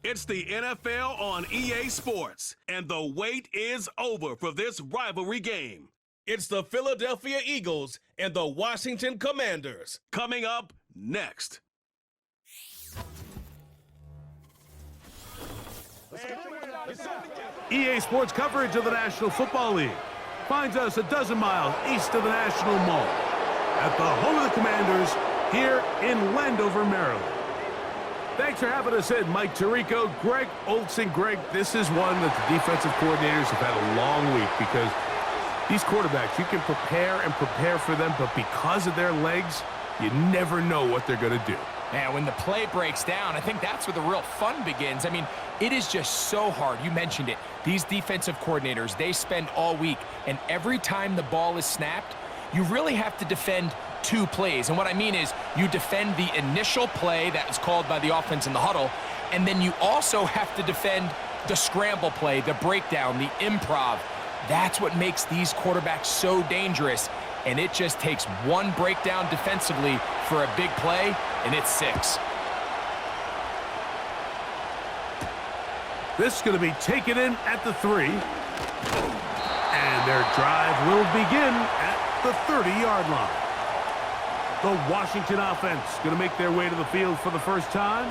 It's the NFL on EA Sports, and the wait is over for this rivalry game. It's the Philadelphia Eagles and the Washington Commanders coming up next. EA Sports coverage of the National Football League finds us a dozen miles east of the National Mall at the home of the Commanders here in Landover, Maryland. Thanks for having us in, Mike Tirico, Greg Olson. Greg, this is one that the defensive coordinators have had a long week because these quarterbacks, you can prepare and prepare for them, but because of their legs, you never know what they're going to do. Man, when the play breaks down, I think that's where the real fun begins. I mean, it is just so hard. You mentioned it. These defensive coordinators, they spend all week, and every time the ball is snapped, you really have to defend two plays. And what I mean is you defend the initial play that is called by the offense in the huddle, and then you also have to defend the scramble play, the breakdown, the improv. That's what makes these quarterbacks so dangerous, and it just takes one breakdown defensively for a big play, and it's 6. This is going to be taken in at the 3. And their drive will begin at the 30-yard line. The Washington offense going to make their way to the field for the first time.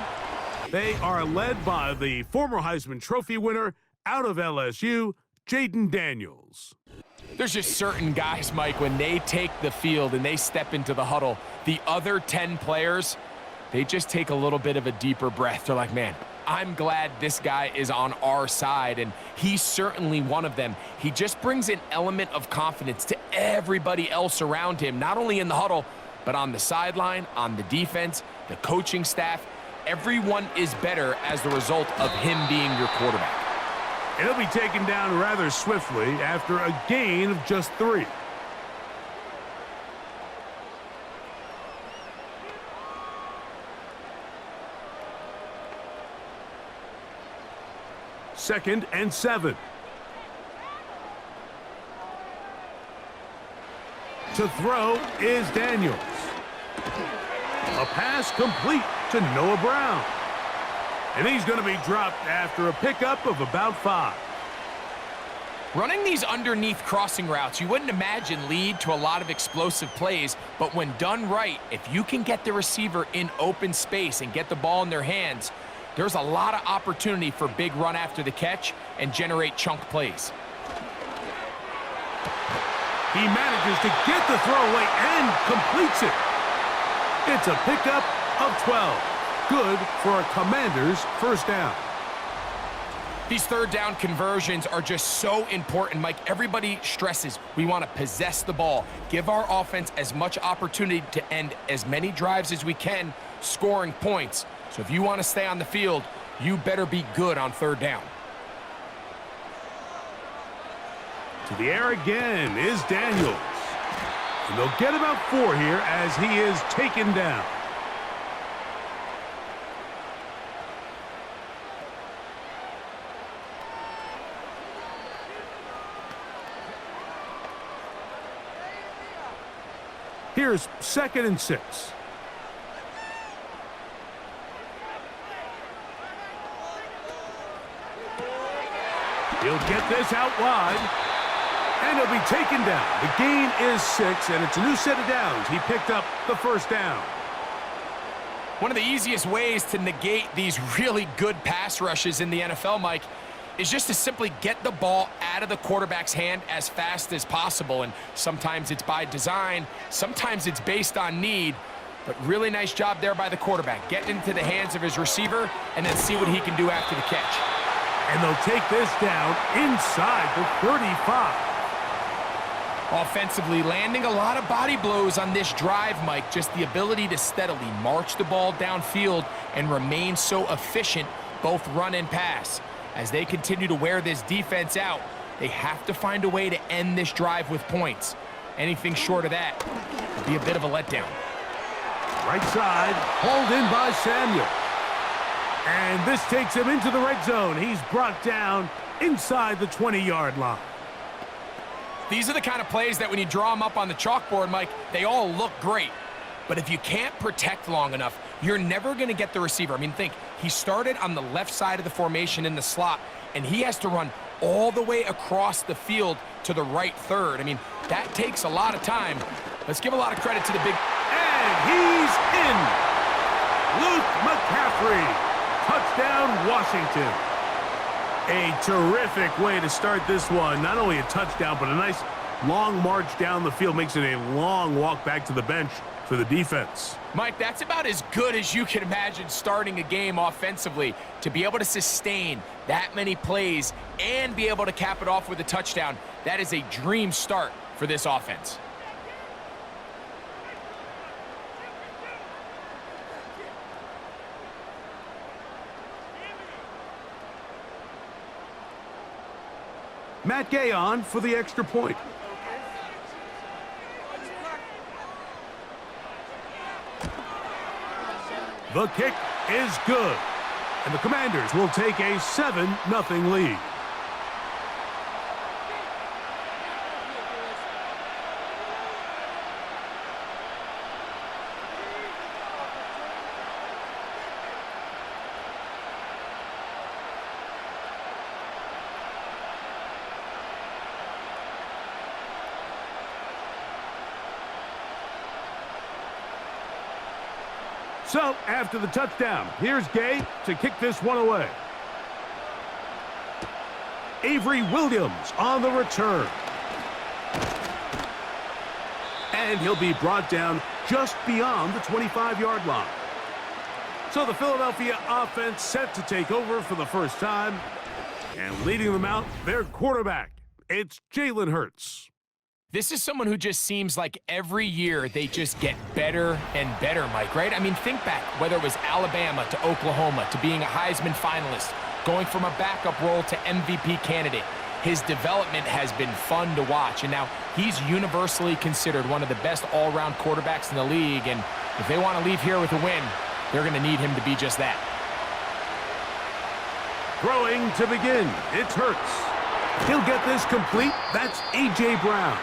They are led by the former Heisman Trophy winner out of LSU, Jaden Daniels. There's just certain guys, Mike, when they take the field and they step into the huddle, the other 10 players, they just take a little bit of a deeper breath. They're like, man, I'm glad this guy is on our side, and he's certainly one of them. He just brings an element of confidence to everybody else around him, not only in the huddle, but on the sideline, on the defense, the coaching staff. Everyone is better as the result of him being your quarterback. He'll be taken down rather swiftly after a gain of just 3. Second and 7. To throw is Daniels. A pass complete to Noah Brown. And he's going to be dropped after a pickup of about 5. Running these underneath crossing routes, you wouldn't imagine lead to a lot of explosive plays, but when done right, if you can get the receiver in open space and get the ball in their hands, there's a lot of opportunity for big run after the catch and generate chunk plays. He manages to get the throwaway and completes it. It's a pickup of 12. Good for a Commander's first down. These third down conversions are just so important, Mike. Everybody stresses we want to possess the ball, give our offense as much opportunity to end as many drives as we can, scoring points. So if you want to stay on the field, you better be good on third down. To the air again is Daniels. And they'll get about 4 here as he is taken down. Here's 2nd and 6. He'll get this out wide. And he'll be taken down. The gain is 6, and it's a new set of downs. He picked up the first down. One of the easiest ways to negate these really good pass rushes in the NFL, Mike, is just to simply get the ball out of the quarterback's hand as fast as possible. And sometimes it's by design, sometimes it's based on need. But really nice job there by the quarterback, getting into the hands of his receiver and then see what he can do after the catch. And they'll take this down inside the 35. Offensively, landing a lot of body blows on this drive, Mike. Just the ability to steadily march the ball downfield and remain so efficient, both run and pass. As they continue to wear this defense out, they have to find a way to end this drive with points. Anything short of that would be a bit of a letdown. Right side, hauled in by Samuel. And this takes him into the red zone. He's brought down inside the 20-yard line. These are the kind of plays that when you draw them up on the chalkboard, Mike, they all look great. But if you can't protect long enough, you're never going to get the receiver. I mean, think, he started on the left side of the formation in the slot, and he has to run all the way across the field to the right third. I mean, that takes a lot of time. Let's give a lot of credit to the big... And he's in! Luke McCaffrey. Touchdown, Washington. A terrific way to start this one. Not only a touchdown, but a nice long march down the field. Makes it a long walk back to the bench for the defense. Mike, that's about as good as you can imagine starting a game offensively. To be able to sustain that many plays and be able to cap it off with a touchdown, that is a dream start for this offense. Matt Gay on for the extra point. The kick is good. And the Commanders will take a 7-0 lead. So, after the touchdown, here's Gay to kick this one away. Avery Williams on the return. And he'll be brought down just beyond the 25-yard line. So the Philadelphia offense set to take over for the first time. And leading them out, their quarterback. It's Jalen Hurts. This is someone who just seems like every year they just get better and better, Mike, right? I mean, think back, whether it was Alabama to Oklahoma to being a Heisman finalist, going from a backup role to MVP candidate. His development has been fun to watch, and now he's universally considered one of the best all-around quarterbacks in the league, and if they want to leave here with a win, they're going to need him to be just that. Throwing to begin, it's Hurts. He'll get this complete. That's A.J. Brown.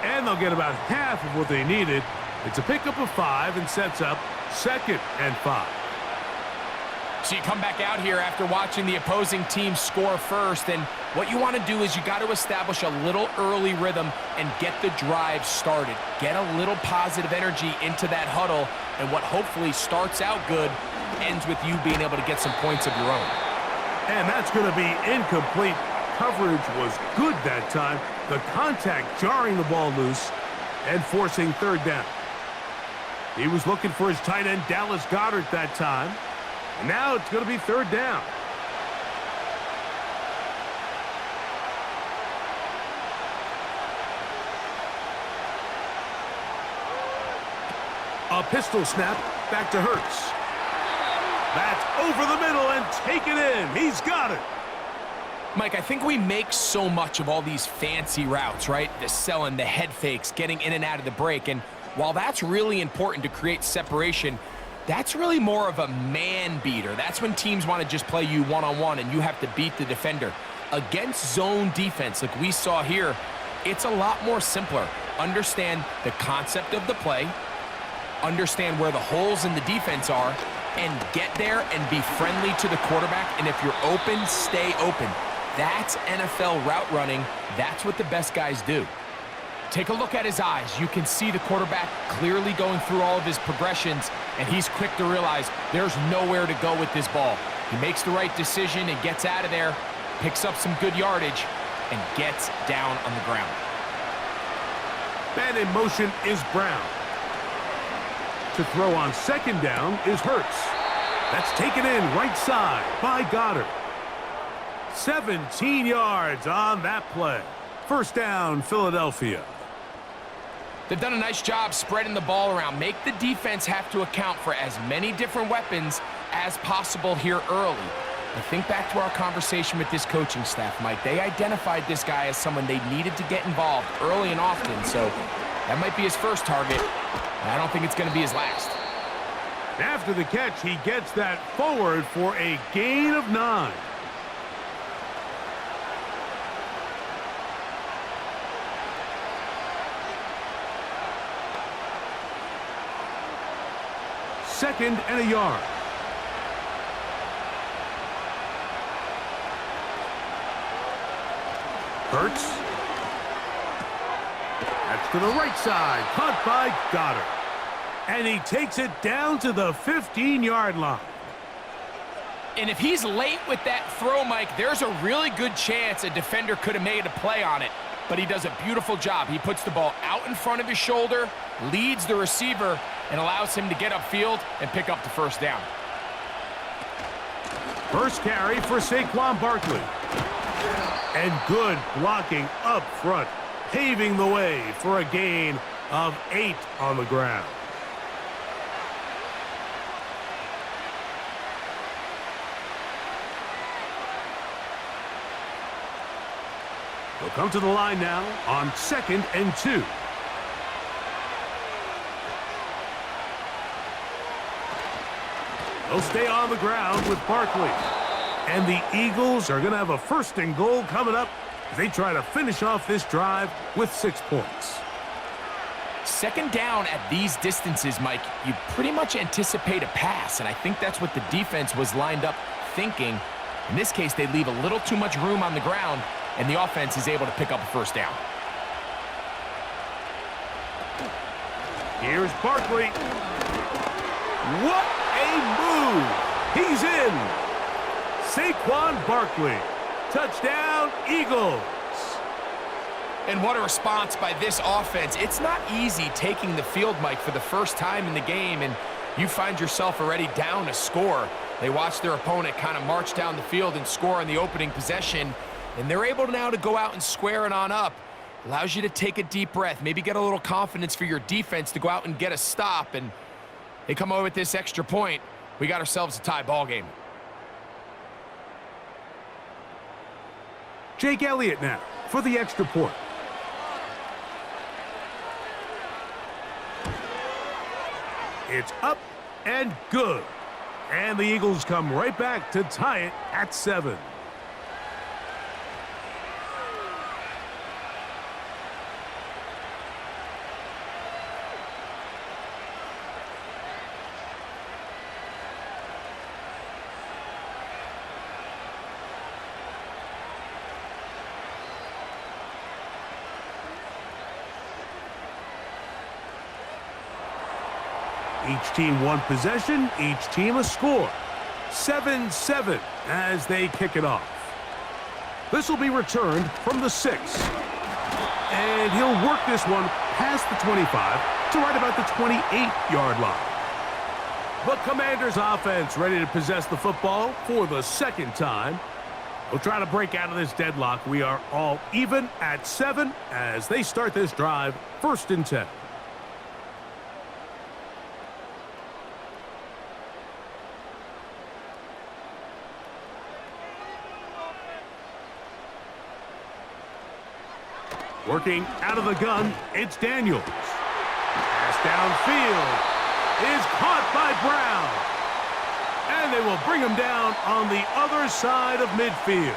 And they'll get about half of what they needed. It's a pickup of 5 and sets up 2nd and 5. So you come back out here after watching the opposing team score first, and what you want to do is you got to establish a little early rhythm and get the drive started. Get a little positive energy into that huddle, and what hopefully starts out good ends with you being able to get some points of your own. And that's going to be incomplete. Coverage was good that time. The contact jarring the ball loose and forcing 3rd down. He was looking for his tight end, Dallas Goedert, that time. And now it's going to be 3rd down. A pistol snap back to Hurts. That's over the middle and take it in. He's got it. Mike, I think we make so much of all these fancy routes, right? The selling, the head fakes, getting in and out of the break. And while that's really important to create separation, that's really more of a man beater. That's when teams want to just play you one-on-one and you have to beat the defender. Against zone defense, like we saw here, it's a lot more simpler. Understand the concept of the play, understand where the holes in the defense are, and get there and be friendly to the quarterback. And if you're open, stay open. That's NFL route running. That's what the best guys do. Take a look at his eyes. You can see the quarterback clearly going through all of his progressions, and he's quick to realize there's nowhere to go with this ball. He makes the right decision and gets out of there, picks up some good yardage, and gets down on the ground. Man in motion is Brown. To throw on 2nd down is Hurts. That's taken in right side by Goedert. 17 yards on that play. 1st down, Philadelphia. They've done a nice job spreading the ball around. Make the defense have to account for as many different weapons as possible here early. And think back to our conversation with this coaching staff, Mike. They identified this guy as someone they needed to get involved early and often, so that might be his first target. I don't think it's going to be his last. After the catch, he gets that forward for a gain of 9. 2nd and a yard. Hurts. That's to the right side. Caught by Goddard. And he takes it down to the 15-yard line. And if he's late with that throw, Mike, there's a really good chance a defender could have made a play on it. But he does a beautiful job. He puts the ball out in front of his shoulder, leads the receiver, and allows him to get upfield and pick up the first down. First carry for Saquon Barkley. And good blocking up front, paving the way for a gain of 8 on the ground. They'll come to the line now on 2nd and 2. They'll stay on the ground with Barkley. And the Eagles are going to have a 1st and goal coming up as they try to finish off this drive with 6 points. 2nd down at these distances, Mike, you pretty much anticipate a pass, and I think that's what the defense was lined up thinking. In this case, they leave a little too much room on the ground, and the offense is able to pick up a 1st down. Here's Barkley. What a move! He's in! Saquon Barkley. Touchdown, Eagles. And what a response by this offense. It's not easy taking the field, Mike, for the first time in the game, and you find yourself already down a score. They watch their opponent kind of march down the field and score on the opening possession, and they're able now to go out and square it on up. Allows you to take a deep breath, maybe get a little confidence for your defense to go out and get a stop, and they come away with this extra point. We got ourselves a tie ball game. Jake Elliott now for the extra point. It's up and good. And the Eagles come right back to tie it at 7. Each team one possession, each team a score. 7-7 as they kick it off. This will be returned from the 6. And he'll work this one past the 25 to right about the 28-yard line. The Commanders offense ready to possess the football for the 2nd time. We'll try to break out of this deadlock. We are all even at 7 as they start this drive, 1st and 10. Working out of the gun, it's Daniels. Pass downfield is caught by Brown. And they will bring him down on the other side of midfield.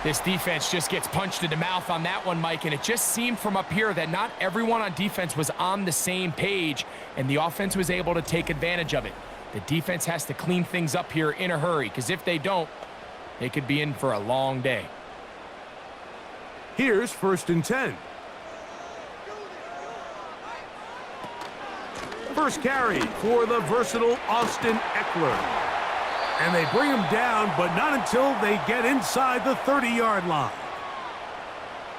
This defense just gets punched in the mouth on that one, Mike, and it just seemed from up here that not everyone on defense was on the same page, and the offense was able to take advantage of it. The defense has to clean things up here in a hurry, because if they don't, they could be in for a long day. Here's 1st and 10. First carry for the versatile Austin Eckler. And they bring him down, but not until they get inside the 30-yard line.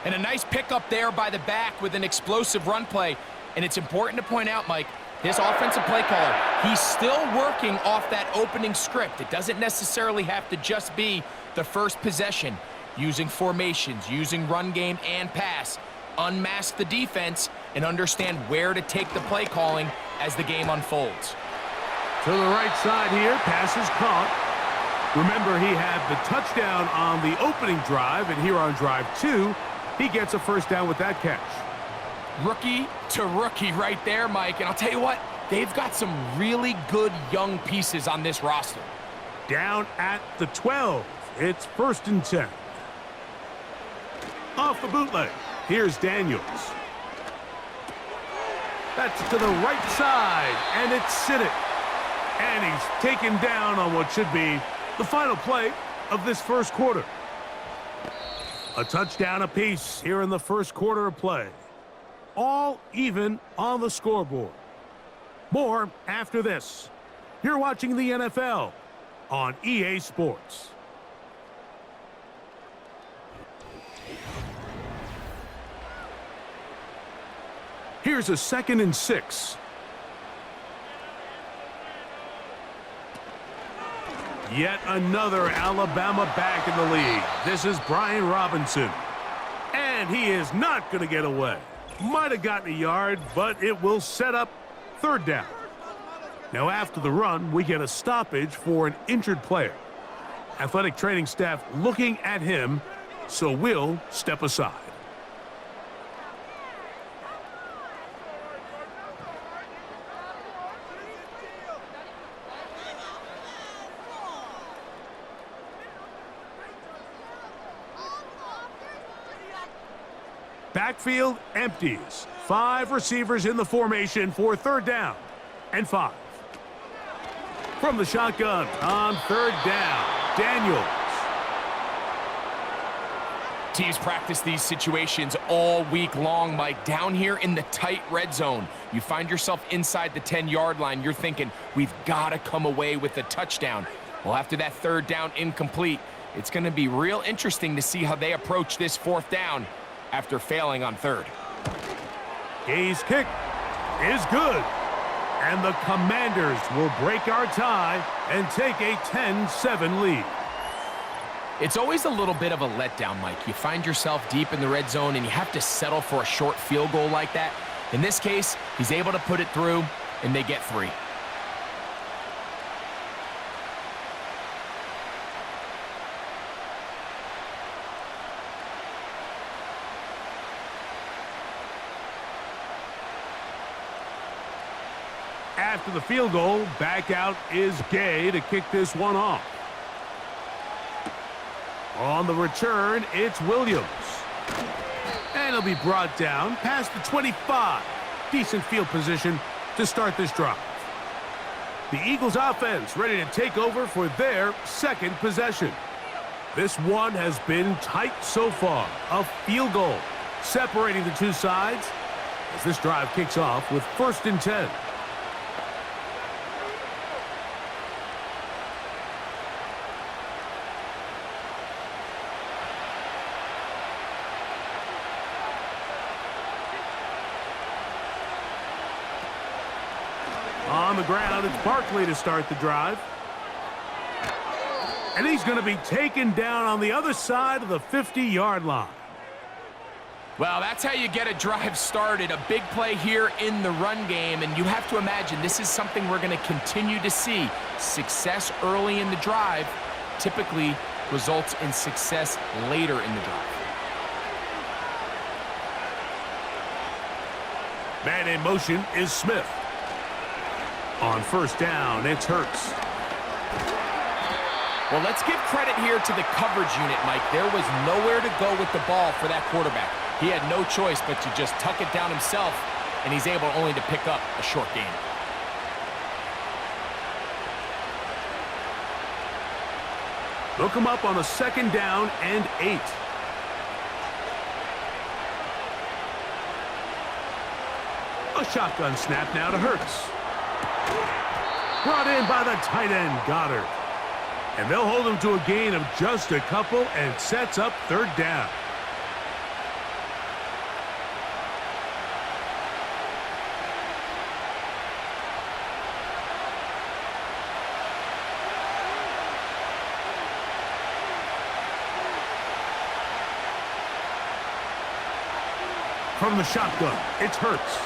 And a nice pickup there by the back with an explosive run play. And it's important to point out, Mike, this offensive play caller, he's still working off that opening script. It doesn't necessarily have to just be the first possession. Using formations, using run game and pass, unmask the defense, and understand where to take the play calling as the game unfolds. To the right side here, pass is caught. Remember, he had the touchdown on the opening drive, and here on drive 2, he gets a 1st down with that catch. Rookie to rookie right there, Mike, and I'll tell you what, they've got some really good young pieces on this roster. Down at the 12, it's 1st and 10. Off the bootleg, here's Daniels. That's to the right side, and it's Siddick. And he's taken down on what should be the final play of this first quarter. A touchdown apiece here in the first quarter of play. All even on the scoreboard. More after this. You're watching the NFL on EA Sports. Here's a 2nd and 6. Yet another Alabama back in the league. This is Brian Robinson. And he is not going to get away. Might have gotten a yard, but it will set up 3rd down. Now after the run, we get a stoppage for an injured player. Athletic training staff looking at him, so we'll step aside. Backfield empties. 5 receivers in the formation for 3rd down and 5. From the shotgun on 3rd down, Daniels. Teams practice these situations all week long, Mike. Down here in the tight red zone, you find yourself inside the 10-yard line. You're thinking, we've got to come away with a touchdown. Well, after that 3rd down incomplete, it's going to be real interesting to see how they approach this 4th down after failing on 3rd. Hayes' kick is good. And the Commanders will break our tie and take a 10-7 lead. It's always a little bit of a letdown, Mike. You find yourself deep in the red zone and you have to settle for a short field goal like that. In this case, he's able to put it through, and they get 3. After the field goal, back out is Gay to kick this one off. On the return, it's Williams. And he'll be brought down past the 25. Decent field position to start this drive. The Eagles offense ready to take over for their 2nd possession. This one has been tight so far. A field goal separating the two sides as this drive kicks off with 1st and 10. On the ground, it's Barkley to start the drive. And he's going to be taken down on the other side of the 50-yard line. Well, that's how you get a drive started. A big play here in the run game, and you have to imagine this is something we're going to continue to see. Success early in the drive typically results in success later in the drive. Man in motion is Smith. On 1st down, it's Hurts. Well, let's give credit here to the coverage unit, Mike. There was nowhere to go with the ball for that quarterback. He had no choice but to just tuck it down himself, and he's able only to pick up a short gain. They'll come up on a 2nd down and 8. A shotgun snap now to Hurts. Brought in by the tight end, Goddard. And they'll hold him to a gain of just a couple and sets up 3rd down. From the shotgun, it's Hurts.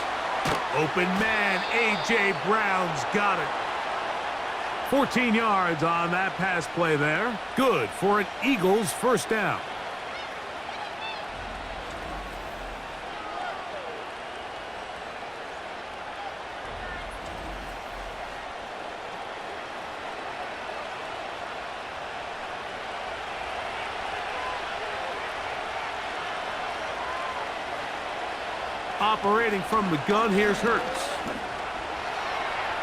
Open man, A.J. Brown's got it. 14 yards on that pass play there. Good for an Eagles 1st down. Operating from the gun, here's Hurts.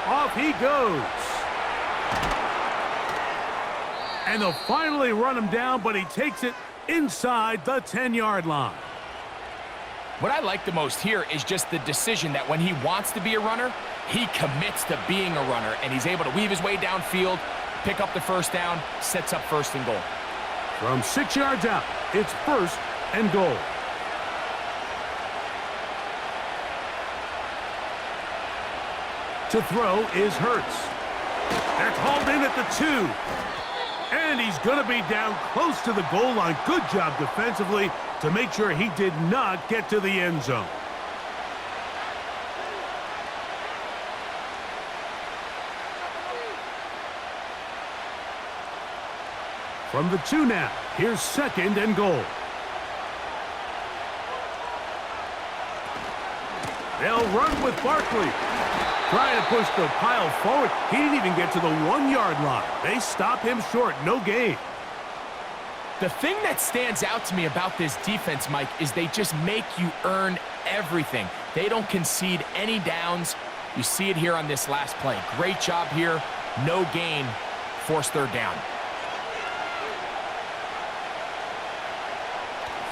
Off he goes. And they'll finally run him down, but he takes it inside the 10-yard line. What I like the most here is just the decision that when he wants to be a runner, he commits to being a runner, and he's able to weave his way downfield, pick up the first down, sets up 1st and goal. From 6 yards out, it's 1st and goal. To throw is Hurts. That's hauled in at the 2. And he's going to be down close to the goal line. Good job defensively to make sure he did not get to the end zone. From the 2 now, here's 2nd and goal. They'll run with Barkley. Trying to push the pile forward. He didn't even get to the 1-yard line. They stop him short. No gain. The thing that stands out to me about this defense, Mike, is they just make you earn everything. They don't concede any downs. You see it here on this last play. Great job here. No gain. Forced 3rd down.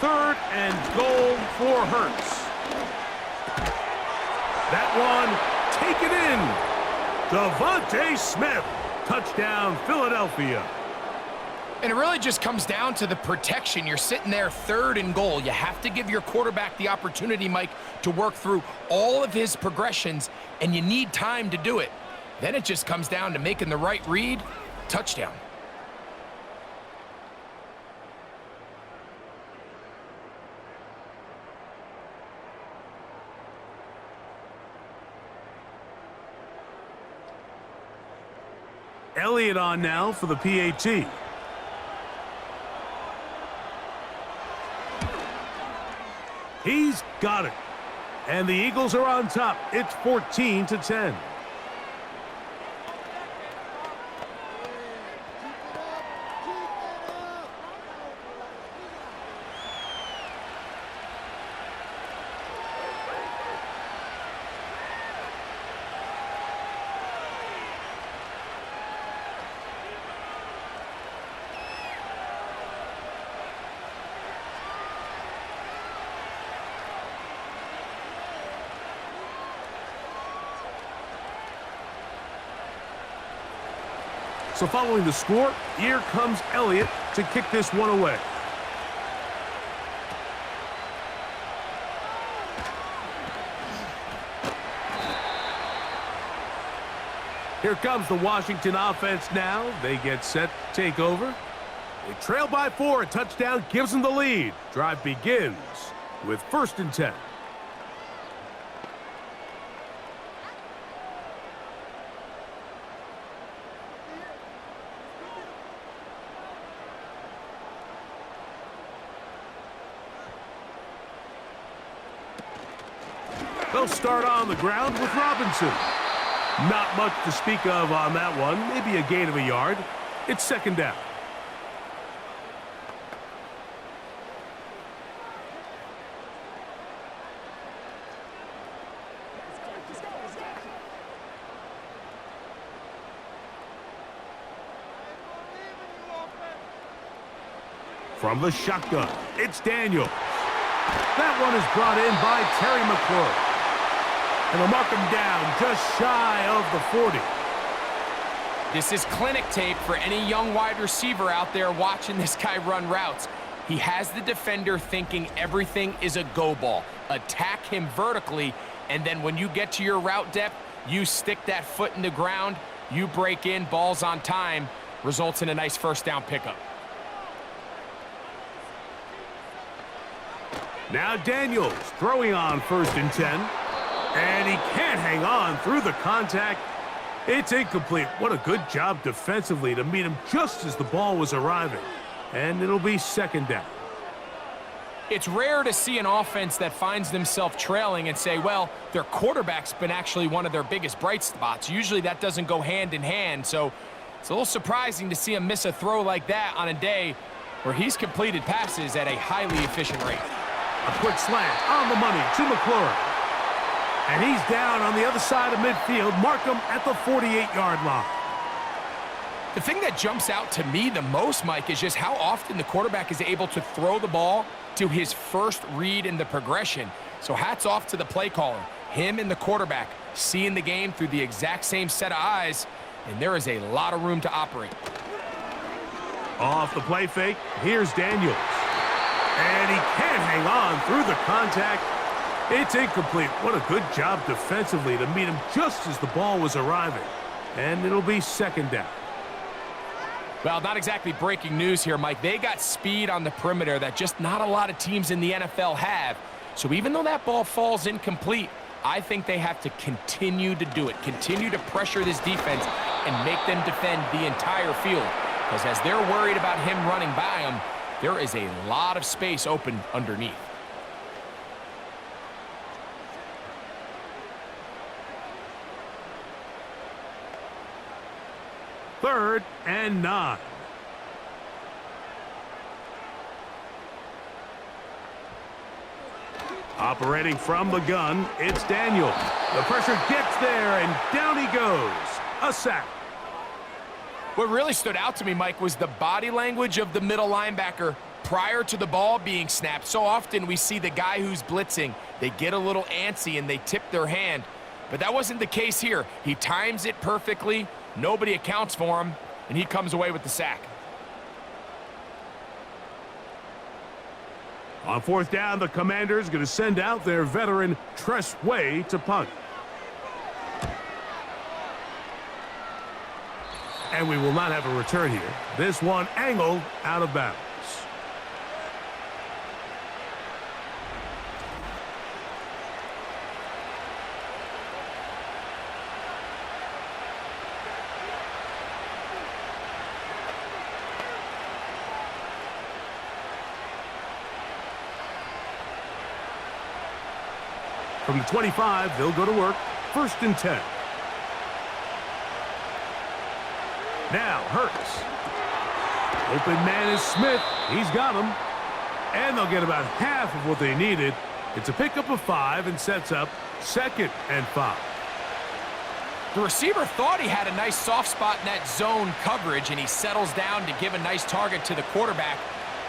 3rd and goal for Hurts. That one, take it in. Devontae Smith. Touchdown, Philadelphia. And it really just comes down to the protection. You're sitting there 3rd and goal. You have to give your quarterback the opportunity, Mike, to work through all of his progressions, and you need time to do it. Then it just comes down to making the right read. Touchdown. Elliott on now for the PAT. He's got it. And the Eagles are on top. It's 14-10. So following the score, here comes Elliott to kick this one away. Here comes the Washington offense now. They get set to take over. They trail by 4. A touchdown gives them the lead. Drive begins with 1st and 10. They'll start on the ground with Robinson. Not much to speak of on that one. Maybe a gain of a yard. It's 2nd down. From the shotgun, it's Daniels. That one is brought in by Terry McLaurin. And they'll mark him down just shy of the 40. This is clinic tape for any young wide receiver out there watching this guy run routes. He has the defender thinking everything is a go ball. Attack him vertically, and then when you get to your route depth, you stick that foot in the ground, you break in, ball's on time, results in a nice 1st down pickup. Now Daniels throwing on 1st and 10. And he can't hang on through the contact. It's incomplete. What a good job defensively to meet him just as the ball was arriving. And it'll be 2nd down. It's rare to see an offense that finds themselves trailing and say, well, their quarterback's been actually one of their biggest bright spots. Usually that doesn't go hand in hand. So it's a little surprising to see him miss a throw like that on a day where he's completed passes at a highly efficient rate. A quick slant on the money to McLaurin. And he's down on the other side of midfield. Mark him at the 48-yard line. The thing that jumps out to me the most, Mike, is just how often the quarterback is able to throw the ball to his first read in the progression. So hats off to the play caller. Him and the quarterback seeing the game through the exact same set of eyes, and there is a lot of room to operate. Off the play fake, here's Daniels. And he can't hang on through the contact. It's incomplete. What a good job defensively to meet him just as the ball was arriving. And it'll be second down. Well, not exactly breaking news here, Mike. They got speed on the perimeter that just not a lot of teams in the NFL have. So even though that ball falls incomplete, I think they have to continue to do it, continue to pressure this defense and make them defend the entire field. Because as they're worried about him running by them, there is a lot of space open underneath. Third and 9. Operating from the gun, it's Daniel. The pressure gets there, and down he goes. A sack. What really stood out to me, Mike, was the body language of the middle linebacker prior to the ball being snapped. So often we see the guy who's blitzing, they get a little antsy and they tip their hand. But that wasn't the case here. He times it perfectly. Nobody accounts for him, and he comes away with the sack. On fourth down, the Commanders going to send out their veteran Tress Way to punt. And we will not have a return here. This one angled out of bounds. From the 25, they'll go to work. First and 10. Now, Hurts. Open man is Smith. He's got him. And they'll get about half of what they needed. It's a pickup of 5 and sets up second and 5. The receiver thought he had a nice soft spot in that zone coverage, and he settles down to give a nice target to the quarterback.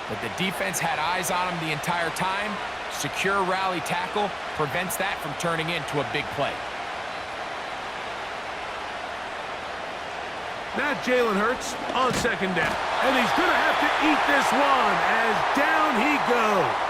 But the defense had eyes on him the entire time. Secure rally tackle prevents that from turning into a big play. Now Jalen Hurts on second down. And he's going to have to eat this one as down he goes.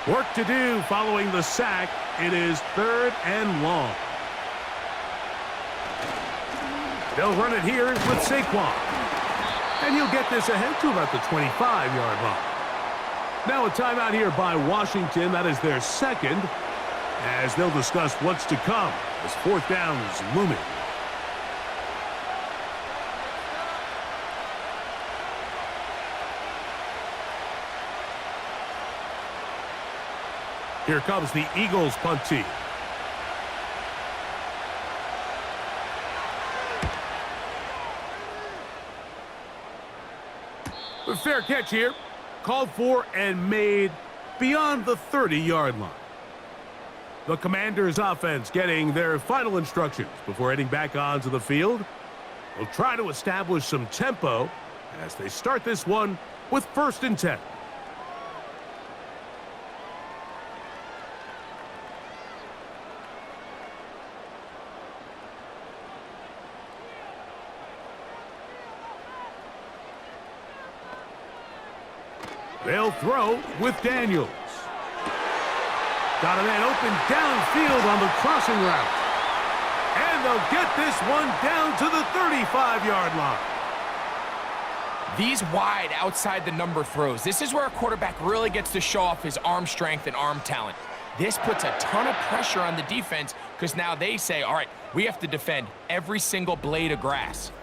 Work to do following the sack. It is third and long. They'll run it here with Saquon. And he'll get this ahead to about the 25-yard line. Now a timeout here by Washington. That is their second, as they'll discuss what's to come as fourth down is looming. Here comes the Eagles punt team. A fair catch here. Called for and made beyond the 30-yard line. The Commanders' offense getting their final instructions before heading back onto the field. They'll try to establish some tempo as they start this one with first and 10. They'll throw with Daniels. Got a man open downfield on the crossing route. And they'll get this one down to the 35-yard line. These wide outside the number throws. This is where a quarterback really gets to show off his arm strength and arm talent. This puts a ton of pressure on the defense because now they say, all right, we have to defend every single blade of grass.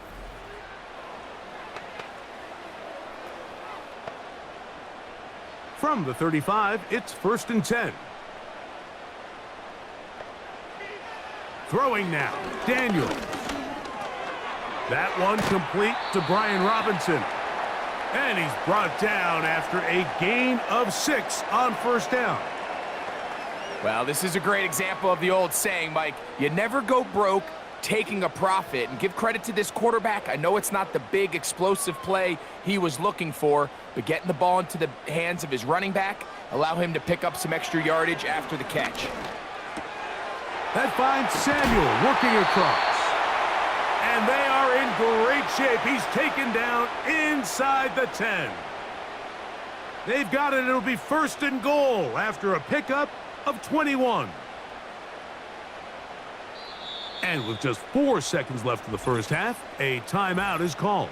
From the 35, it's first and 10. Throwing now, Daniels. That one complete to Brian Robinson. And he's brought down after a gain of 6 on first down. Well, this is a great example of the old saying, Mike, you never go broke taking a profit. And give credit to this quarterback. I know it's not the big explosive play he was looking for, but getting the ball into the hands of his running back, allow him to pick up some extra yardage after the catch. That finds Samuel working across. And they are in great shape. He's taken down inside the 10. They've got it. It'll be 1st and goal after a pickup of 21. And with just 4 seconds left in the first half, a timeout is called.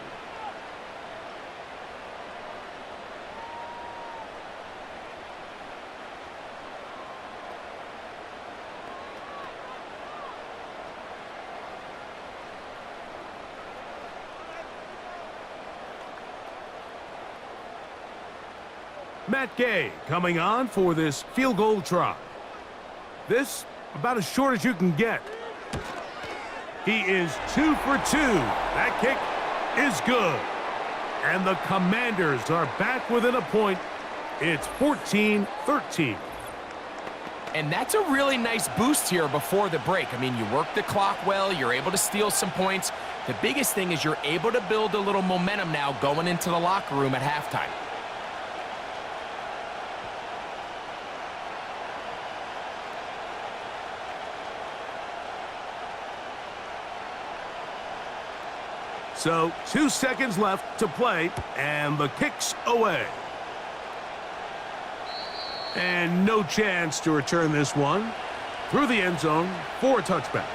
Matt Gay coming on for this field goal try. This about as short as you can get. He is 2 for 2. That kick is good. And the Commanders are back within a point. It's 14-13. And that's a really nice boost here before the break. I mean, you work the clock well. You're able to steal some points. The biggest thing is you're able to build a little momentum now going into the locker room at halftime. So 2 seconds left to play, and the kick's away. And no chance to return this one through the end zone for a touchback.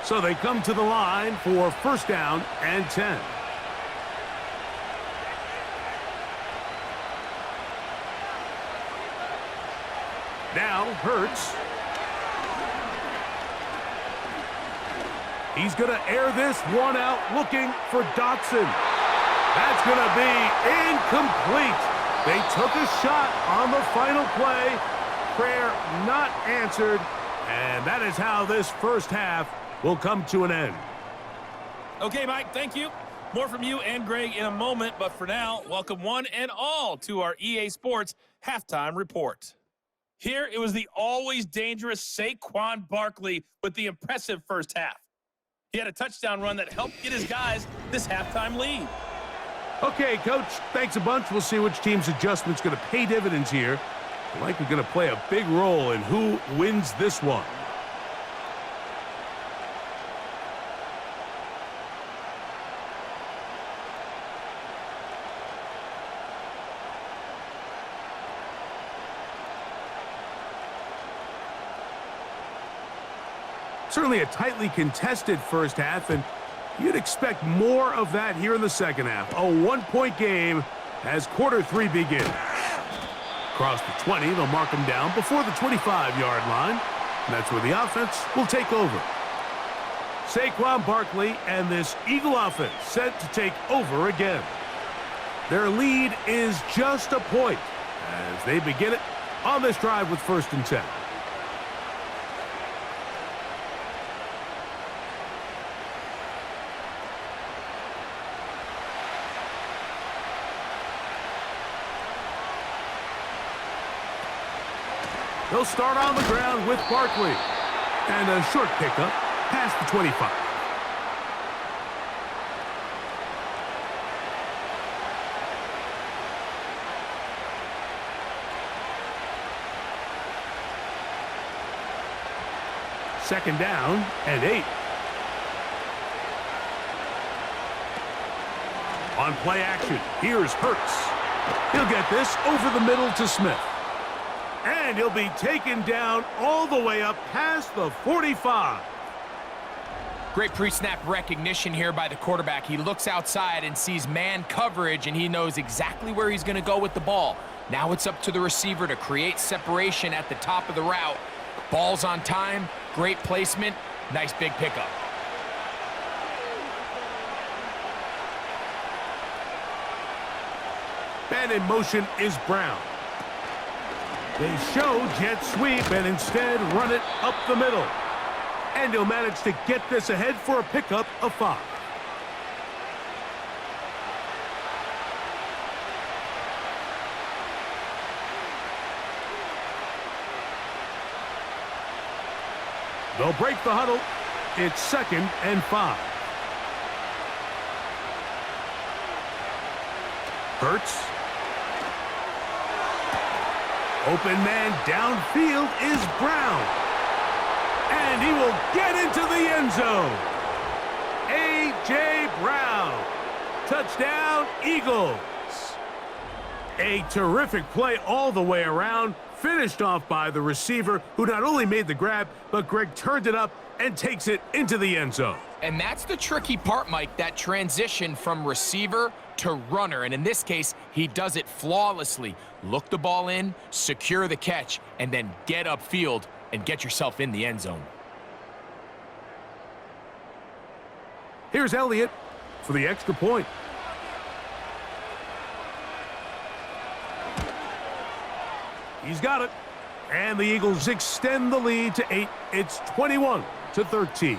So they come to the line for 1st down and 10. Now, Hurts. He's going to air this one out, looking for Dotson. That's going to be incomplete. They took a shot on the final play. Prayer not answered. And that is how this first half will come to an end. Okay, Mike, thank you. More from you and Greg in a moment. But for now, welcome one and all to our EA Sports Halftime Report. Here, it was the always dangerous Saquon Barkley with the impressive first half. He had a touchdown run that helped get his guys this halftime lead. Okay, Coach, thanks a bunch. We'll see which team's adjustment's going to pay dividends here. Likely going to play a big role in who wins this one. Certainly a tightly contested first half, and you'd expect more of that here in the second half. A 1-point game as quarter 3 begins. Across the 20, they'll mark them down before the 25-yard line. And that's where the offense will take over. Saquon Barkley and this Eagle offense set to take over again. Their lead is just a point as they begin it on this drive with 1st and 10. They'll start on the ground with Barkley. And a short pickup past the 25. Second down and 8. On play action, here's Hurts. He'll get this over the middle to Smith. And he'll be taken down all the way up past the 45. Great pre-snap recognition here by the quarterback. He looks outside and sees man coverage, and he knows exactly where he's going to go with the ball. Now it's up to the receiver to create separation at the top of the route. Ball's on time, great placement, nice big pickup. and in motion is Brown. They show jet sweep and instead run it up the middle. And he'll manage to get this ahead for a pickup of 5. They'll break the huddle. It's 2nd and 5. Hurts. Open man downfield is Brown. And he will get into the end zone. A.J. Brown. Touchdown, Eagles. A terrific play all the way around. Finished off by the receiver, who not only made the grab, but Greg turned it up and takes it into the end zone. And that's the tricky part, Mike, that transition from receiver to runner. And in this case, he does it flawlessly. Look the ball in, secure the catch, and then get upfield and get yourself in the end zone. Here's Elliott for the extra point. He's got it. And the Eagles extend the lead to 8. It's 21-13.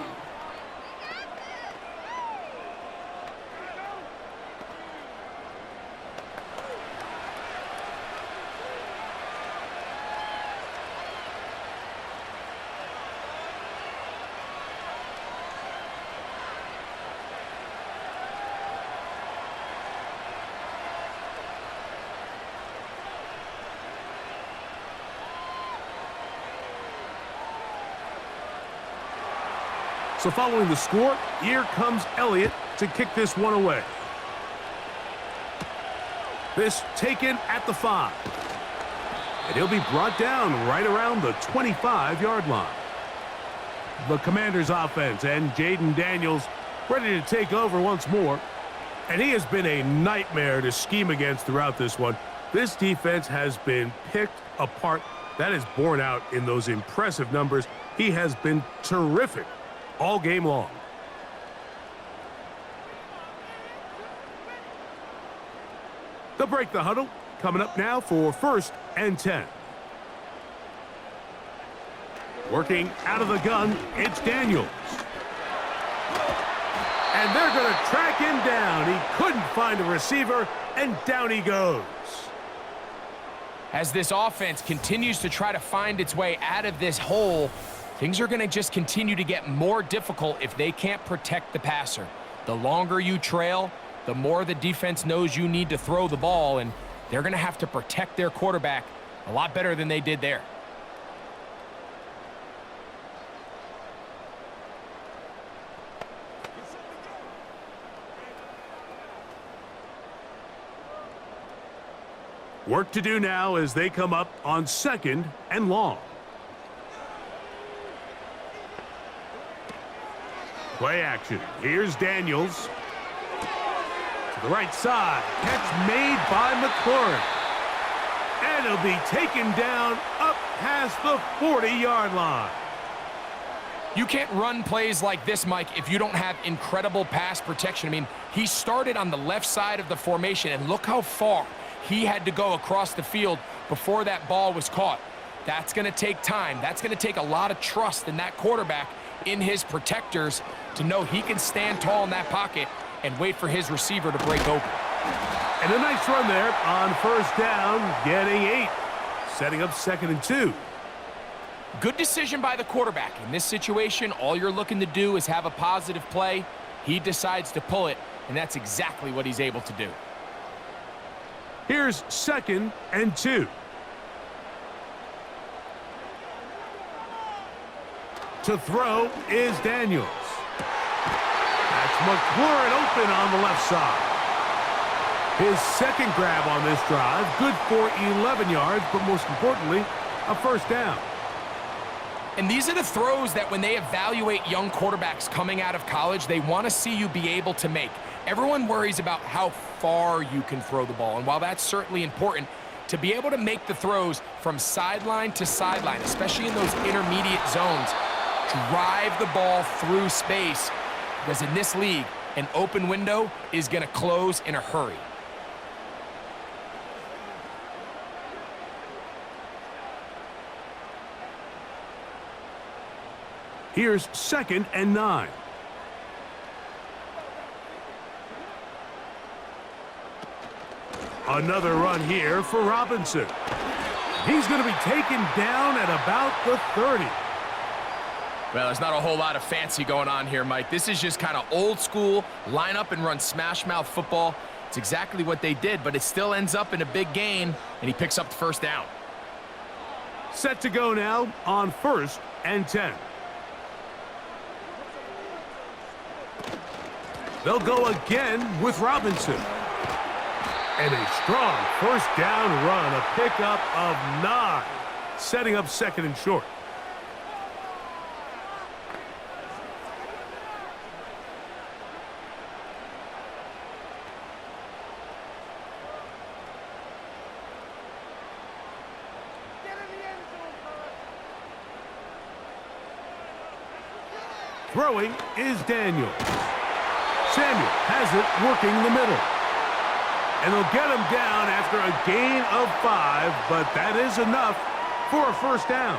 So following the score, here comes Elliott to kick this one away. This taken at the 5. And he'll be brought down right around the 25-yard line. The Commanders' offense and Jaden Daniels ready to take over once more. And he has been a nightmare to scheme against throughout this one. This defense has been picked apart. That is borne out in those impressive numbers. He has been terrific all game long. They'll break the huddle. Coming up now for 1st and 10. Working out of the gun, it's Daniels. And they're going to track him down. He couldn't find a receiver, and down he goes. As this offense continues to try to find its way out of this hole, things are going to just continue to get more difficult if they can't protect the passer. The longer you trail, the more the defense knows you need to throw the ball, and they're going to have to protect their quarterback a lot better than they did there. Work to do now as they come up on 2nd and long. Play action. Here's Daniels. To the right side. Catch made by McLaurin. And he'll be taken down up past the 40-yard line. You can't run plays like this, Mike, if you don't have incredible pass protection. I mean, he started on the left side of the formation, and look how far he had to go across the field before that ball was caught. That's going to take time. That's going to take a lot of trust in that quarterback, in his protectors, to know he can stand tall in that pocket and wait for his receiver to break open. And a nice run there on 1st down, getting 8. Setting up 2nd and 2. Good decision by the quarterback. In this situation, all you're looking to do is have a positive play. He decides to pull it, and that's exactly what he's able to do. Here's 2nd and 2. To throw is Daniels. That's McLaurin open on the left side. His 2nd grab on this drive, good for 11 yards, but most importantly, a 1st down. And these are the throws that when they evaluate young quarterbacks coming out of college, they want to see you be able to make. Everyone worries about how far you can throw the ball, and while that's certainly important, to be able to make the throws from sideline to sideline, especially in those intermediate zones, drive the ball through space, because in this league, an open window is going to close in a hurry. Here's 2nd and 9. Another run here for Robinson. He's going to be taken down at about the 30. Well, there's not a whole lot of fancy going on here, Mike. This is just kind of old school, line up and run smash mouth football. It's exactly what they did, but it still ends up in a big gain, and he picks up the first down. Set to go now on 1st and 10. They'll go again with Robinson. And a strong first down run, a pickup of 9, setting up 2nd and short. Throwing is Daniel. Samuel has it working the middle. And they'll get him down after a gain of 5, but that is enough for a first down.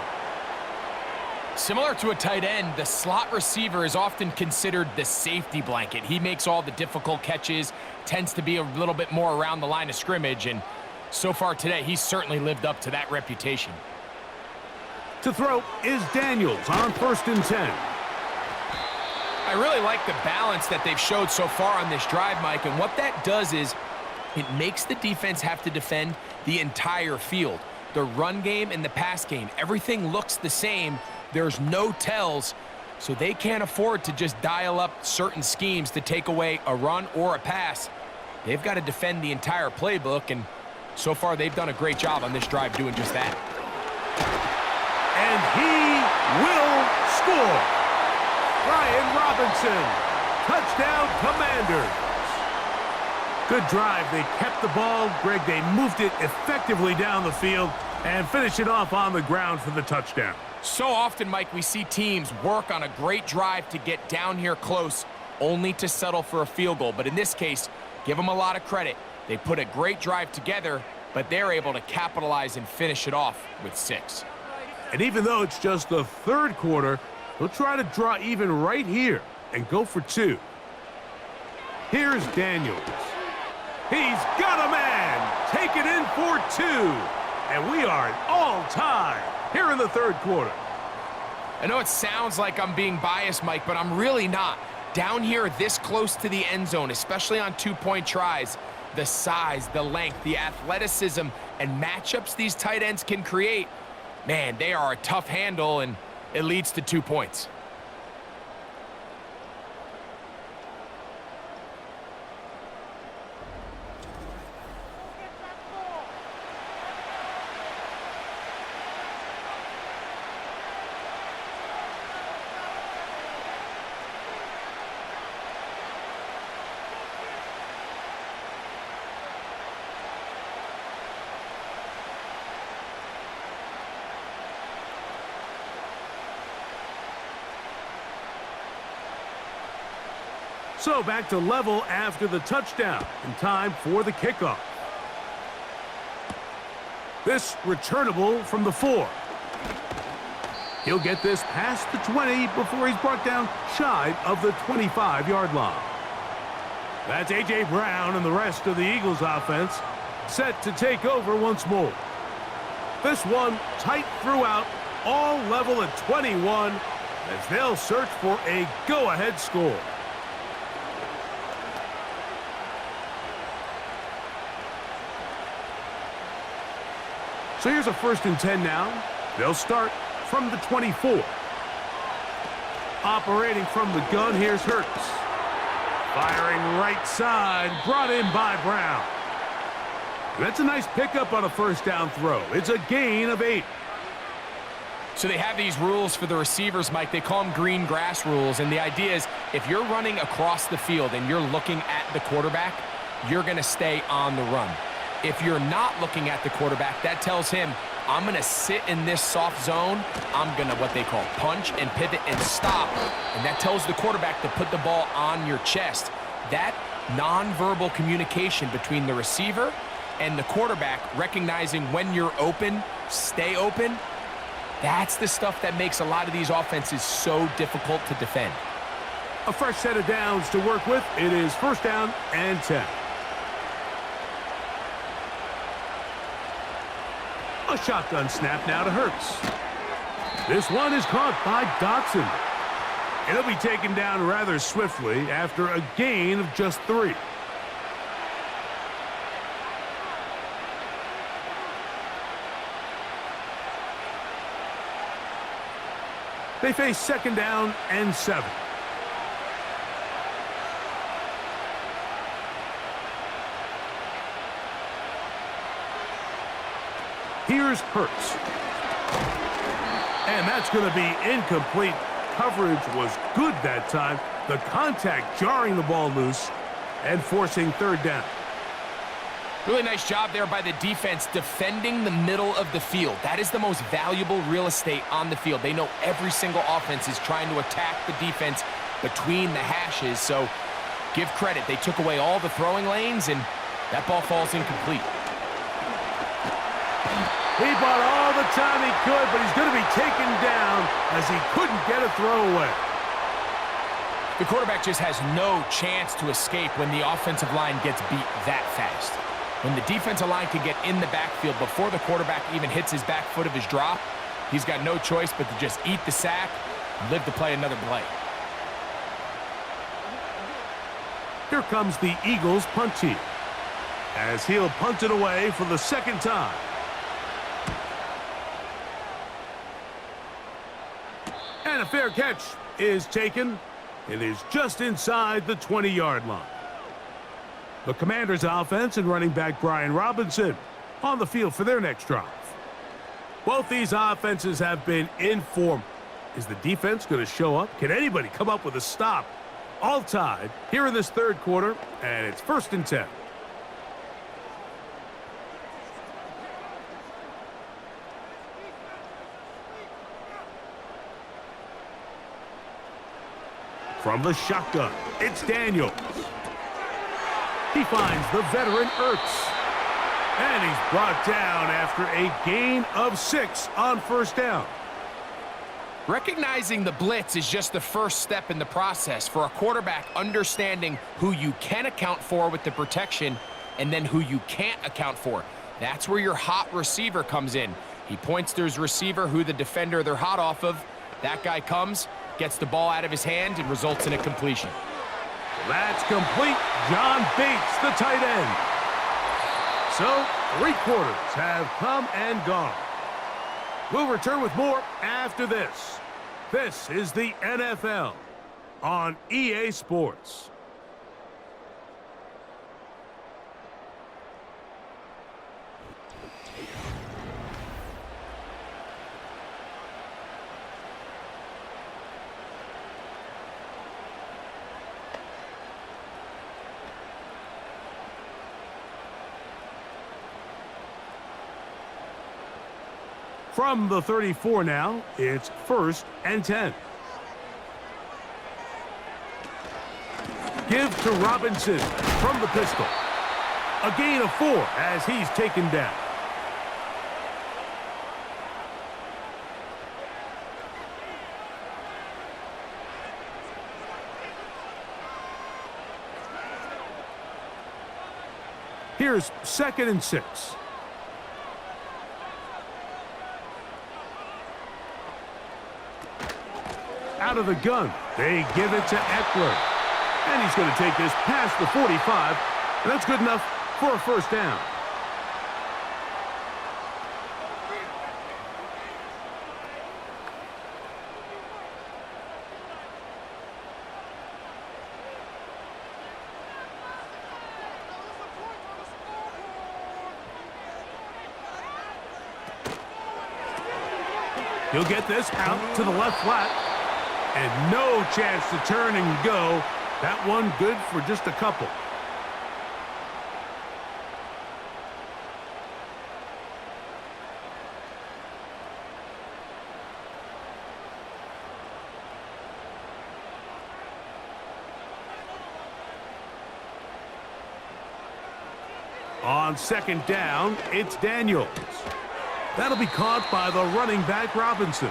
Similar to a tight end, the slot receiver is often considered the safety blanket. He makes all the difficult catches, tends to be a little bit more around the line of scrimmage, and so far today, he's certainly lived up to that reputation. To throw is Daniels on 1st and 10. I really like the balance that they've showed so far on this drive, Mike, and what that does is it makes the defense have to defend the entire field. The run game and the pass game, everything looks the same. There's no tells, so they can't afford to just dial up certain schemes to take away a run or a pass. They've got to defend the entire playbook, and so far they've done a great job on this drive doing just that. And he will score. Ryan Robinson, touchdown Commanders. Good drive. They kept the ball. Greg, they moved it effectively down the field and finished it off on the ground for the touchdown. So often, Mike, we see teams work on a great drive to get down here close, only to settle for a field goal. But in this case, give them a lot of credit. They put a great drive together, but they're able to capitalize and finish it off with 6. And even though it's just the 3rd quarter, they'll try to draw even right here and go for 2. Here's Daniels. He's got a man. Take it in for 2. And we are at all-time here in the 3rd quarter. I know it sounds like I'm being biased, Mike, but I'm really not. Down here this close to the end zone, especially on 2-point tries, the size, the length, the athleticism, and matchups these tight ends can create, man, they are a tough handle, and it leads to 2 points. So back to level after the touchdown, and time for the kickoff. This returnable from the 4. He'll get this past the 20 before he's brought down shy of the 25-yard line. That's A.J. Brown and the rest of the Eagles offense set to take over once more. This one tight throughout, all level at 21 as they'll search for a go-ahead score. So here's a 1st and 10 now. They'll start from the 24. Operating from the gun, here's Hurts. Firing right side, brought in by Brown. That's a nice pickup on a 1st down throw. It's a gain of 8. So they have these rules for the receivers, Mike. They call them green grass rules, and the idea is if you're running across the field and you're looking at the quarterback, you're going to stay on the run. If you're not looking at the quarterback, that tells him, I'm going to sit in this soft zone. I'm going to what they call punch and pivot and stop. And that tells the quarterback to put the ball on your chest. That nonverbal communication between the receiver and the quarterback, recognizing when you're open, stay open, That's the stuff that makes a lot of these offenses so difficult to defend. A fresh set of downs to work with. It is 1st down and 10. A shotgun snap now to Hurts. This one is caught by Dotson. It'll be taken down rather swiftly after a gain of just 3. They face 2nd down and 7. Here's Hurts. And that's going to be incomplete. Coverage was good that time. The contact jarring the ball loose and forcing 3rd down. Really nice job there by the defense defending the middle of the field. That is the most valuable real estate on the field. They know every single offense is trying to attack the defense between the hashes, so give credit. They took away all the throwing lanes, and that ball falls incomplete. He bought all the time he could, but he's going to be taken down as he couldn't get a throw away. The quarterback just has no chance to escape when the offensive line gets beat that fast. When the defensive line can get in the backfield before the quarterback even hits his back foot of his drop, he's got no choice but to just eat the sack and live to play another play. Here comes the Eagles punt team, as he'll punt it away for the 2nd time. And a fair catch is taken. It is just inside the 20-yard line. The Commanders' offense and running back Brian Robinson on the field for their next drive. Both these offenses have been in form. Is the defense going to show up? Can anybody come up with a stop? All tied here in this 3rd quarter, and it's 1st and 10. From the shotgun, it's Daniels. He finds the veteran Ertz. And he's brought down after a gain of 6 on 1st down. Recognizing the blitz is just the first step in the process for a quarterback understanding who you can account for with the protection and then who you can't account for. That's where your hot receiver comes in. He points to his receiver who the defender they're hot off of. That guy comes, gets the ball out of his hand, and results in a completion. That's complete. John Bates, the tight end. So, 3 quarters have come and gone. We'll return with more after this. This is the NFL on EA Sports. From the 34 now, it's 1st and 10. Give to Robinson from the pistol. A gain of 4 as he's taken down. Here's 2nd and 6. Out of the gun, they give it to Eckler. And he's going to take this past the 45, and that's good enough for a 1st down. He'll get this out to the left flat. And no chance to turn and go. That one good for just a couple. On 2nd down, it's Daniels. That'll be caught by the running back, Robinson.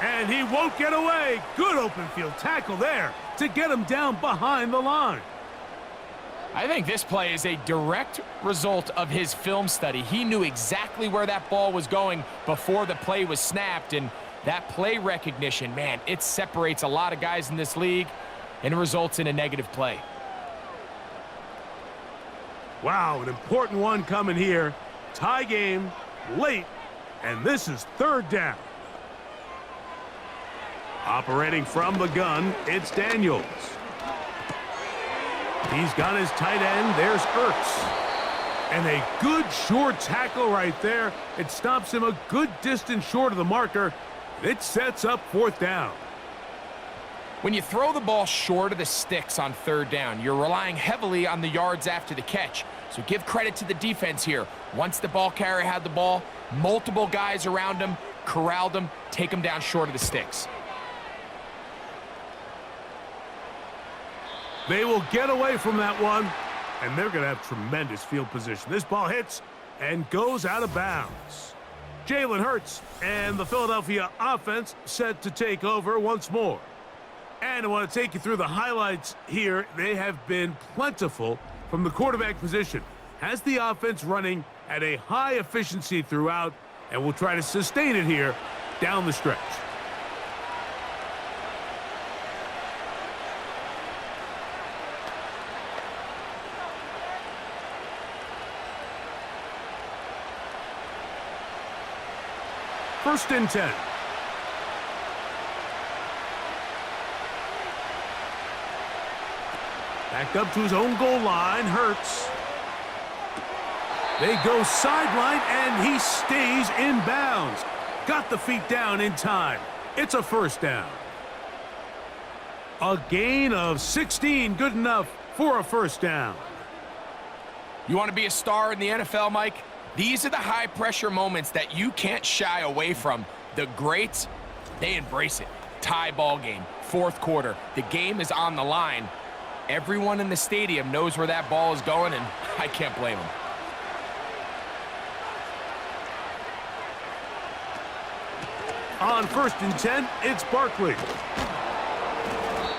And he won't get away. Good open field tackle there to get him down behind the line. I think this play is a direct result of his film study. He knew exactly where that ball was going before the play was snapped, and that play recognition, man, it separates a lot of guys in this league and results in a negative play. Wow, an important one coming here. Tie game, late, and this is third down. Operating from the gun, it's Daniels. He's got his tight end. There's Ertz. And a good short tackle right there. It stops him a good distance short of the marker. It sets up fourth down. When you throw the ball short of the sticks on third down, you're relying heavily on the yards after the catch. So give credit to the defense here. Once the ball carrier had the ball, multiple guys around him, corralled him, take him down short of the sticks. They will get away from that one, and they're going to have tremendous field position. This ball hits and goes out of bounds. Jalen Hurts and the Philadelphia offense set to take over once more. And I want to take you through the highlights here. They have been plentiful from the quarterback position. Has the offense running at a high efficiency throughout, and will try to sustain it here down the stretch. First and 10. Backed up to his own goal line, Hurts. They go sideline, and he stays in bounds. Got the feet down in time. It's a first down. A gain of 16, good enough for a first down. You want to be a star in the NFL, Mike? These are the high-pressure moments that you can't shy away from. The greats, they embrace it. Tie ball game, fourth quarter. The game is on the line. Everyone in the stadium knows where that ball is going, and I can't blame them. On first and 10, it's Barkley.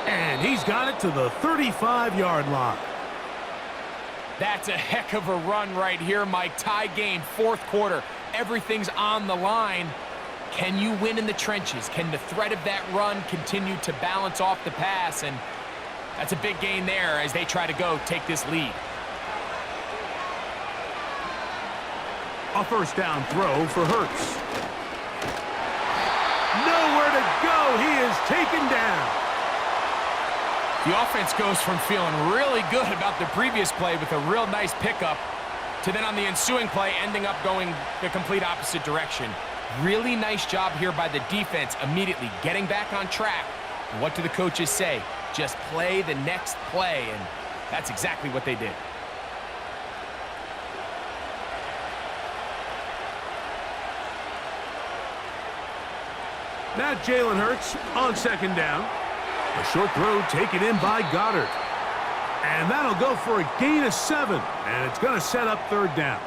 And he's got it to the 35-yard line. That's a heck of a run right here, Mike. Tie game, fourth quarter. Everything's on the line. Can you win in the trenches? Can the threat of that run continue to balance off the pass? And that's a big gain there as they try to go take this lead. A first down throw for Hurts. Nowhere to go. He is taken down. The offense goes from feeling really good about the previous play with a real nice pickup to then on the ensuing play ending up going the complete opposite direction. Really nice job here by the defense immediately getting back on track. And what do the coaches say? Just play the next play, and that's exactly what they did. Now Jalen Hurts on second down. A short throw taken in by Goddard. And that'll go for a gain of 7. And it's going to set up third down.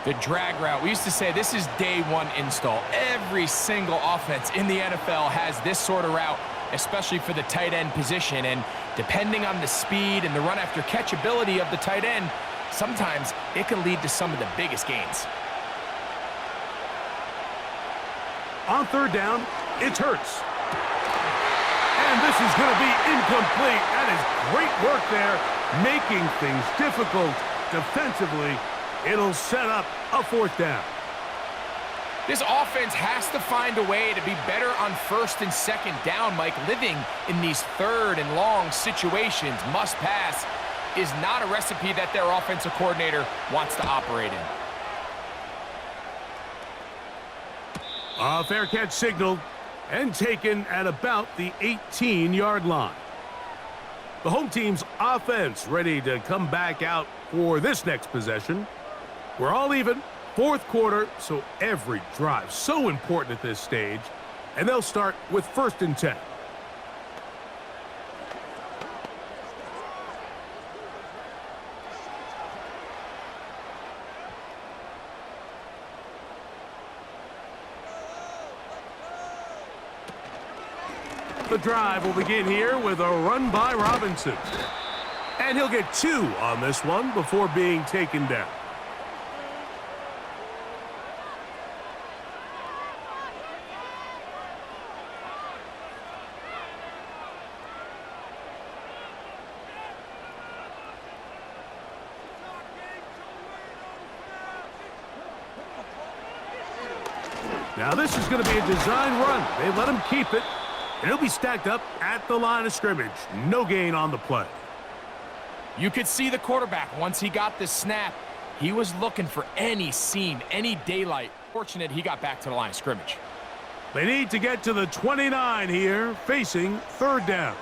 The drag route. We used to say this is day one install. Every single offense in the NFL has this sort of route, especially for the tight end position. And depending on the speed and the run after catch ability of the tight end, sometimes it can lead to some of the biggest gains. On third down, it's Hurts. And this is going to be incomplete. That is great work there, making things difficult defensively. It'll set up a fourth down. This offense has to find a way to be better on first and second down, Mike. Living in these third and long situations, must pass, is not a recipe that their offensive coordinator wants to operate in. A fair catch signaled and taken at about the 18-yard line. The home team's offense ready to come back out for this next possession. We're all even, fourth quarter, so every drive so important at this stage. And they'll start with first and 10. The drive will begin here with a run by Robinson. And he'll get 2 on this one before being taken down. Now this is going to be a design run. They let him keep it, and he'll be stacked up at the line of scrimmage. No gain on the play. You could see the quarterback, once he got the snap, he was looking for any seam, any daylight. Fortunate he got back to the line of scrimmage. They need to get to the 29 here, facing 3rd down.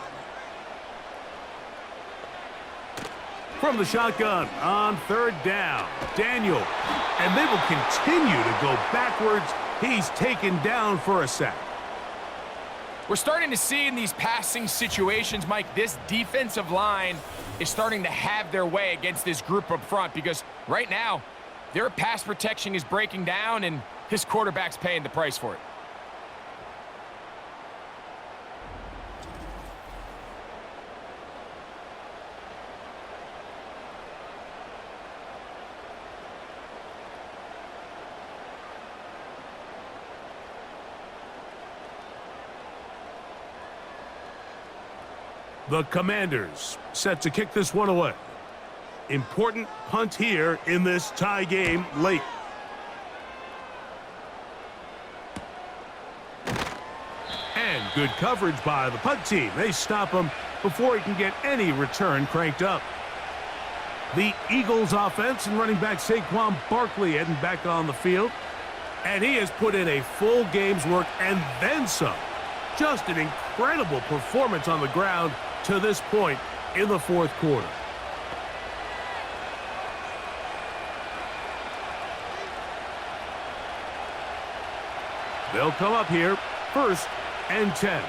From the shotgun on 3rd down, Daniel. And they will continue to go backwards. He's taken down for a sack. We're starting to see in these passing situations, Mike, this defensive line is starting to have their way against this group up front because right now, their pass protection is breaking down and his quarterback's paying the price for it. The Commanders set to kick this one away. Important punt here in this tie game late. And good coverage by the punt team. They stop him before he can get any return cranked up. The Eagles offense and running back Saquon Barkley heading back on the field. And he has put in a full game's work and then some. Just an incredible performance on the ground to this point in the 4th quarter. They'll come up here, 1st and 10.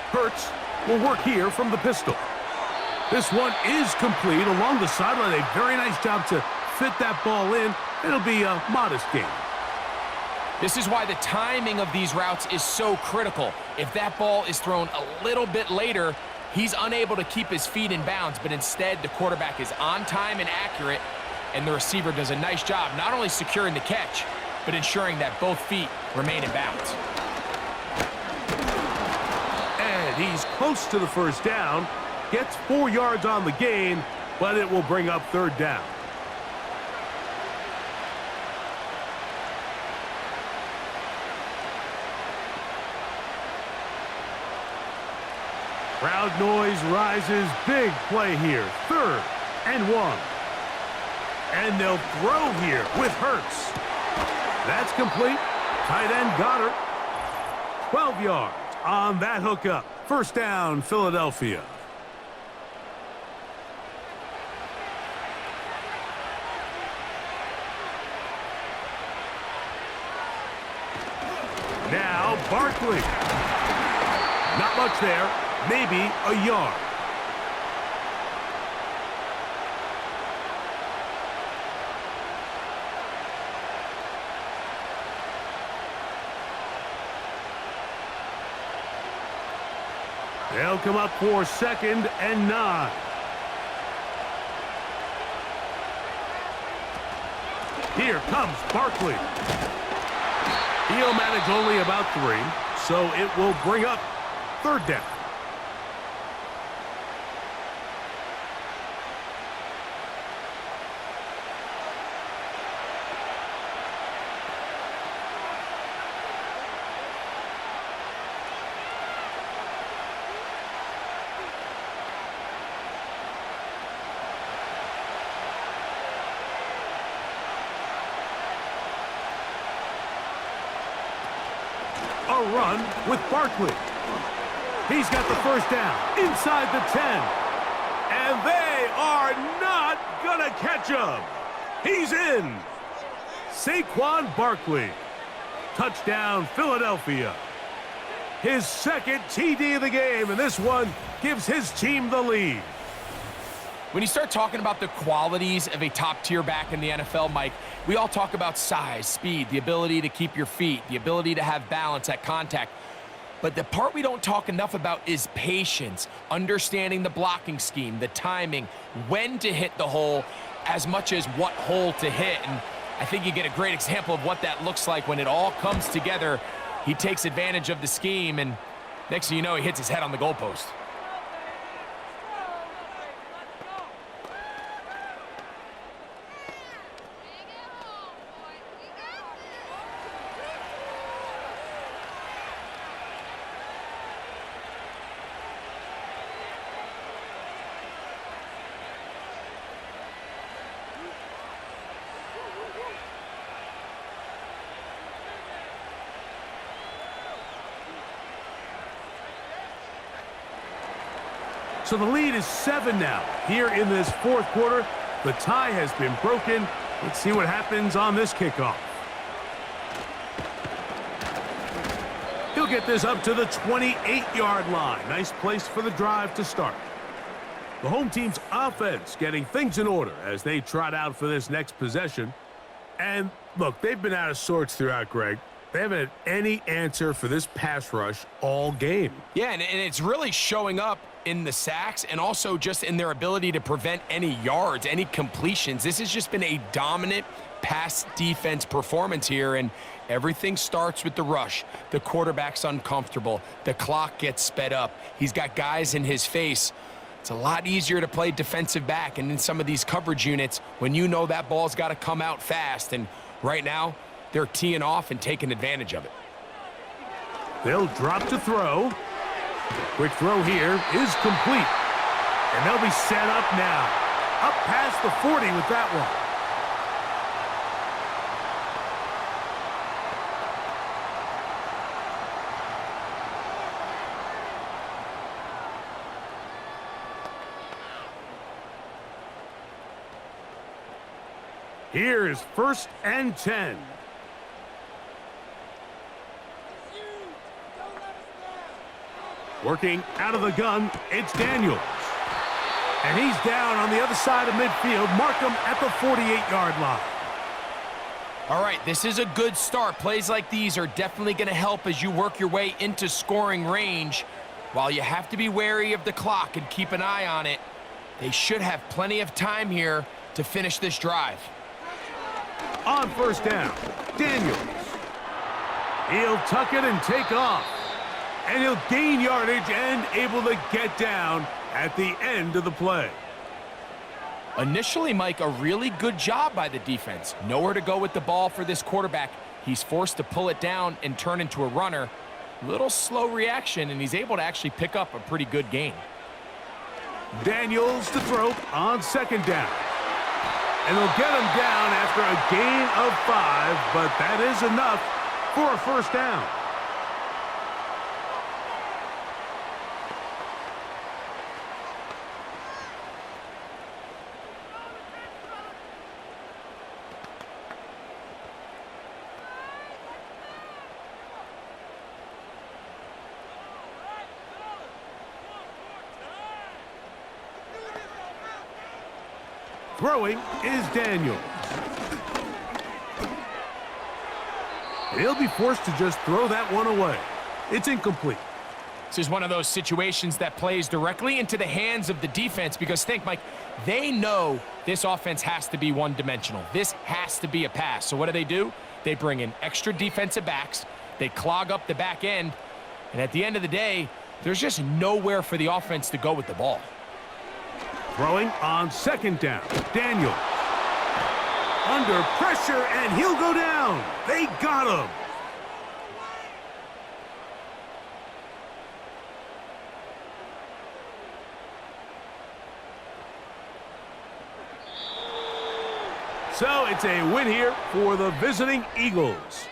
Hurts will work here from the pistol. This one is complete along the sideline. A very nice job to fit that ball in. It'll be a modest gain. This is why the timing of these routes is so critical. If that ball is thrown a little bit later, he's unable to keep his feet in bounds, but instead the quarterback is on time and accurate, and the receiver does a nice job not only securing the catch, but ensuring that both feet remain in bounds. And he's close to the 1st down, gets 4 yards on the gain, but it will bring up 3rd down. Crowd noise rises. Big play here. 3rd and 1. And they'll throw here with Hurts. That's complete. Tight end Goddard. 12 yards on that hookup. 1st down, Philadelphia. Now Barkley. Not much there. Maybe a yard. They'll come up for 2nd and 9. Here comes Barkley. He'll manage only about 3, so it will bring up 3rd down. A run with Barkley. He's got the 1st down inside the 10. And they are not gonna catch him. He's in. Saquon Barkley. Touchdown, Philadelphia. His 2nd TD of the game, and this one gives his team the lead. When you start talking about the qualities of a top-tier back in the NFL, Mike, we all talk about size, speed, the ability to keep your feet, the ability to have balance at contact. But the part we don't talk enough about is patience, understanding the blocking scheme, the timing, when to hit the hole, as much as what hole to hit. And I think you get a great example of what that looks like when it all comes together. He takes advantage of the scheme, and next thing you know, he hits his head on the goalpost. So the lead is 7 now. Here in this fourth quarter, the tie has been broken. Let's see what happens on this kickoff. He'll get this up to the 28-yard line. Nice place for the drive to start. The home team's offense getting things in order as they trot out for this next possession. And look, they've been out of sorts throughout, Greg. They haven't had any answer for this pass rush all game. Yeah, and it's really showing up in the sacks and also just in their ability to prevent any yards, any completions. This has just been a dominant pass defense performance here, and everything starts with the rush. The quarterback's uncomfortable. The clock gets sped up. He's got guys in his face. It's a lot easier to play defensive back, and in some of these coverage units, when you know that ball's got to come out fast, and right now, they're teeing off and taking advantage of it. They'll drop to throw. Quick throw here is complete. And they'll be set up now. Up past the 40 with that one. Here's 1st and 10. Working out of the gun, it's Daniels. And he's down on the other side of midfield. Mark him at the 48-yard line. All right, this is a good start. Plays like these are definitely going to help as you work your way into scoring range. While you have to be wary of the clock and keep an eye on it, they should have plenty of time here to finish this drive. On 1st down, Daniels. He'll tuck it and take off. And he'll gain yardage and able to get down at the end of the play. Initially, Mike, a really good job by the defense. Nowhere to go with the ball for this quarterback. He's forced to pull it down and turn into a runner. Little slow reaction, and he's able to actually pick up a pretty good gain. Daniels to throw on 2nd down. And they'll get him down after a gain of 5, but that is enough for a 1st down. Throwing is Daniels. He'll be forced to just throw that one away. It's incomplete. This is one of those situations that plays directly into the hands of the defense because think, Mike, they know this offense has to be one-dimensional. This has to be a pass. So what do? They bring in extra defensive backs. They clog up the back end. And at the end of the day, there's just nowhere for the offense to go with the ball. Throwing on 2nd down, Daniels. Under pressure, and he'll go down. They got him. So it's a win here for the visiting Eagles.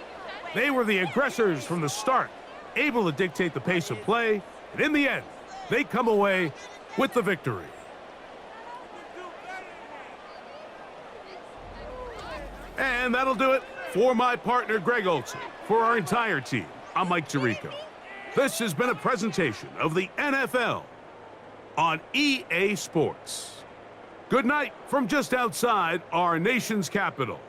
They were the aggressors from the start, able to dictate the pace of play, and in the end, they come away with the victory. And that'll do it for my partner, Greg Olson. For our entire team, I'm Mike Tirico. This has been a presentation of the NFL on EA Sports. Good night from just outside our nation's capital.